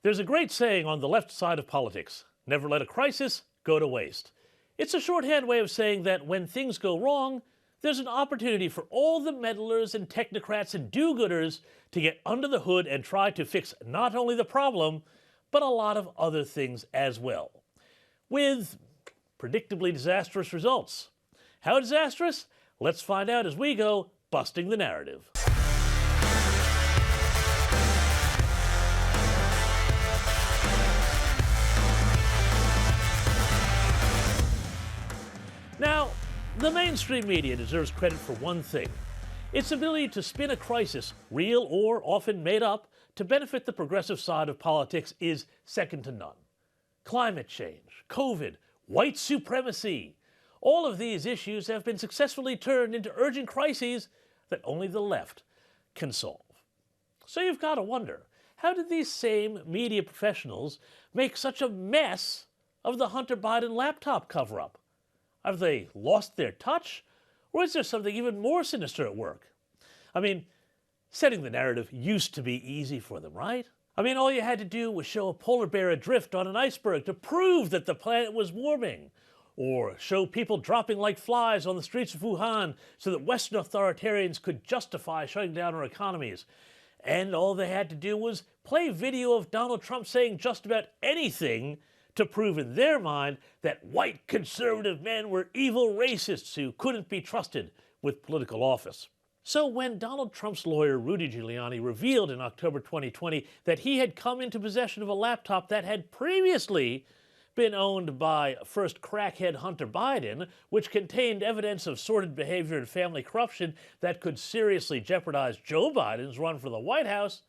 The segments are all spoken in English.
There's a great saying on the left side of politics: never let a crisis go to waste. It's a shorthand way of saying that when things go wrong, there's an opportunity for all the meddlers and technocrats and do-gooders to get under the hood and try to fix not only the problem, but a lot of other things as well, with predictably disastrous results. How disastrous? Let's find out as we go busting the narrative. Now, the mainstream media deserves credit for one thing: its ability to spin a crisis, real or often made up, to benefit the progressive side of politics is second to none. Climate change, COVID, white supremacy, all of these issues have been successfully turned into urgent crises that only the left can solve. So you've got to wonder, how did these same media professionals make such a mess of the Hunter Biden laptop cover-up? Have they lost their touch? Or is there something even more sinister at work? I mean, setting the narrative used to be easy for them, right? I mean, all you had to do was show a polar bear adrift on an iceberg to prove that the planet was warming, or show people dropping like flies on the streets of Wuhan so that Western authoritarians could justify shutting down our economies. And all they had to do was play video of Donald Trump saying just about anything to prove in their mind that white conservative men were evil racists who couldn't be trusted with political office. So when Donald Trump's lawyer Rudy Giuliani revealed in October 2020 that he had come into possession of a laptop that had previously been owned by first crackhead Hunter Biden, which contained evidence of sordid behavior and family corruption that could seriously jeopardize Joe Biden's run for the White House,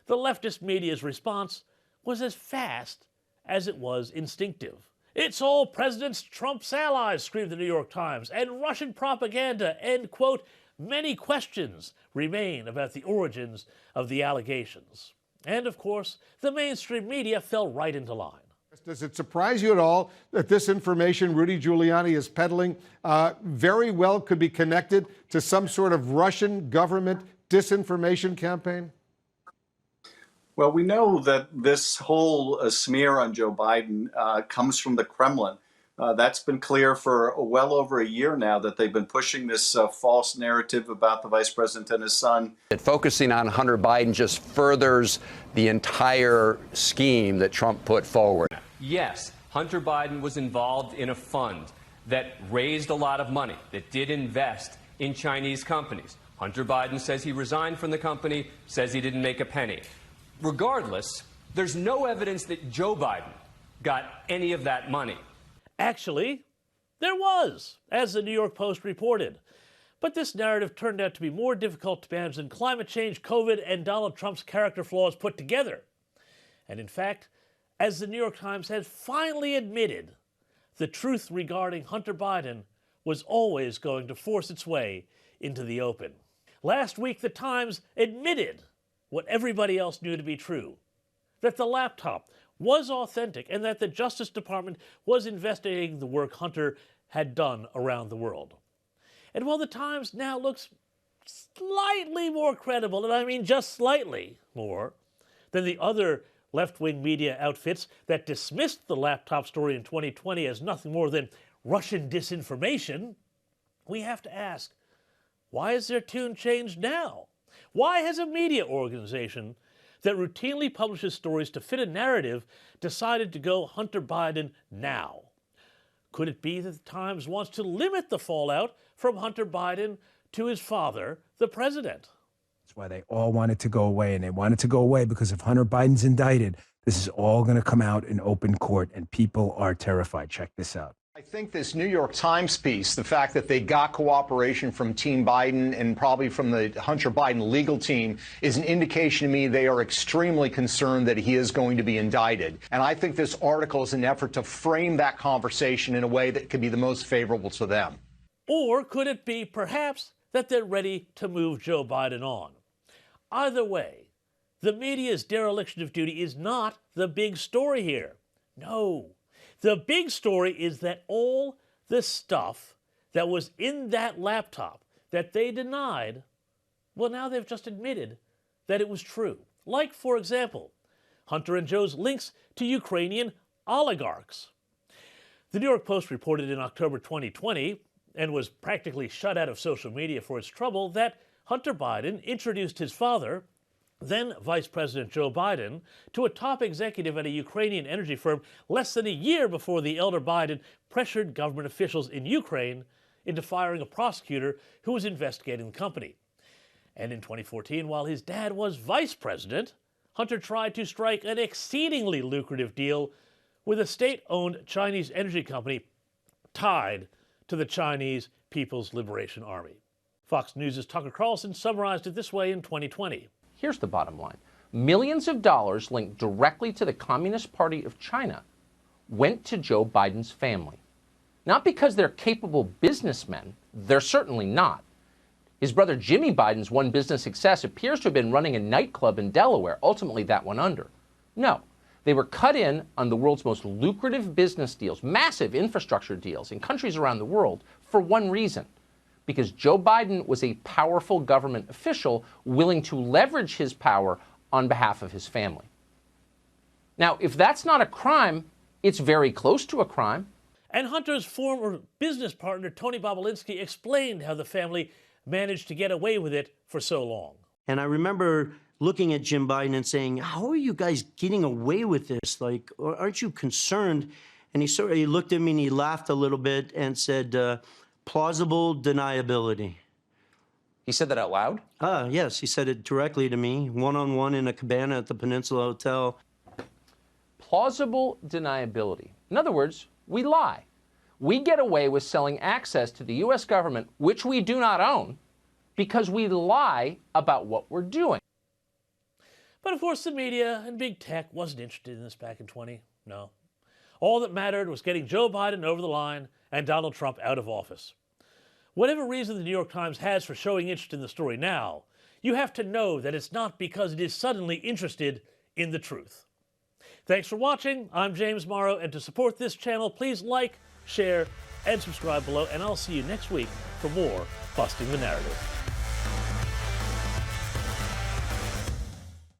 the leftist media's response was as fast as it was instinctive. "It's all President Trump's allies," screamed the New York Times, "and Russian propaganda," and, quote, "many questions remain about the origins of the allegations." And, of course, the mainstream media fell right into line. Does it surprise you at all that this information Rudy Giuliani is peddling very well could be connected to some sort of Russian government disinformation campaign? Well, we know that this whole smear on Joe Biden comes from the Kremlin. That's been clear for well over a year now, that they've been pushing this false narrative about the vice president and his son. Focusing on Hunter Biden just furthers the entire scheme that Trump put forward. Yes, Hunter Biden was involved in a fund that raised a lot of money, that did invest in Chinese companies. Hunter Biden says he resigned from the company, says he didn't make a penny. Regardless, there's no evidence that Joe Biden got any of that money. Actually, there was, as the New York Post reported. But this narrative turned out to be more difficult to manage than climate change, COVID, and Donald Trump's character flaws put together. And in fact, as the New York Times has finally admitted, the truth regarding Hunter Biden was always going to force its way into the open. Last week, the Times admitted what everybody else knew to be true: that the laptop was authentic and that the Justice Department was investigating the work Hunter had done around the world. And while the Times now looks slightly more credible, and I mean just slightly more, than the other left-wing media outfits that dismissed the laptop story in 2020 as nothing more than Russian disinformation, we have to ask, why is their tune changed now? Why has a media organization that routinely publishes stories to fit a narrative decided to go Hunter Biden now? Could it be that the Times wants to limit the fallout from Hunter Biden to his father, the president? That's why they all want it to go away, and they want it to go away because if Hunter Biden's indicted, this is all going to come out in open court, and people are terrified. Check this out. I think this New York Times piece, the fact that they got cooperation from Team Biden and probably from the Hunter Biden legal team, is an indication to me they are extremely concerned that he is going to be indicted. And I think this article is an effort to frame that conversation in a way that could be the most favorable to them. Or could it be, perhaps, that they're ready to move Joe Biden on? Either way, the media's dereliction of duty is not the big story here. No. The big story is that all the stuff that was in that laptop that they denied, well, now they've just admitted that it was true. Like, for example, Hunter and Joe's links to Ukrainian oligarchs. The New York Post reported in October 2020, and was practically shut out of social media for its trouble, that Hunter Biden introduced his father, then Vice President Joe Biden, to a top executive at a Ukrainian energy firm less than a year before the elder Biden pressured government officials in Ukraine into firing a prosecutor who was investigating the company. And in 2014, while his dad was vice president, Hunter tried to strike an exceedingly lucrative deal with a state-owned Chinese energy company tied to the Chinese People's Liberation Army. Fox News' Tucker Carlson summarized it this way in 2020. Here's the bottom line. Millions of dollars linked directly to the Communist Party of China went to Joe Biden's family. Not because they're capable businessmen, they're certainly not. His brother Jimmy Biden's one business success appears to have been running a nightclub in Delaware. Ultimately, that went under. No, they were cut in on the world's most lucrative business deals, massive infrastructure deals in countries around the world for one reason. Because Joe Biden was a powerful government official willing to leverage his power on behalf of his family. Now, if that's not a crime, it's very close to a crime. And Hunter's former business partner, Tony Bobulinski, explained how the family managed to get away with it for so long. And I remember looking at Jim Biden and saying, how are you guys getting away with this? Like, aren't you concerned? And he looked at me and he laughed a little bit and said, plausible deniability. He said that out loud? Yes, he said it directly to me, one-on-one in a cabana at the Peninsula Hotel. Plausible deniability. In other words, we lie. We get away with selling access to the U.S. government, which we do not own, because we lie about what we're doing. But of course, the media and big tech wasn't interested in this back in 2020. No. All that mattered was getting Joe Biden over the line and Donald Trump out of office. Whatever reason the New York Times has for showing interest in the story now, you have to know that it's not because it is suddenly interested in the truth. Thanks for watching. I'm James Morrow, and to support this channel, please like, share, and subscribe below, and I'll see you next week for more Busting the Narrative.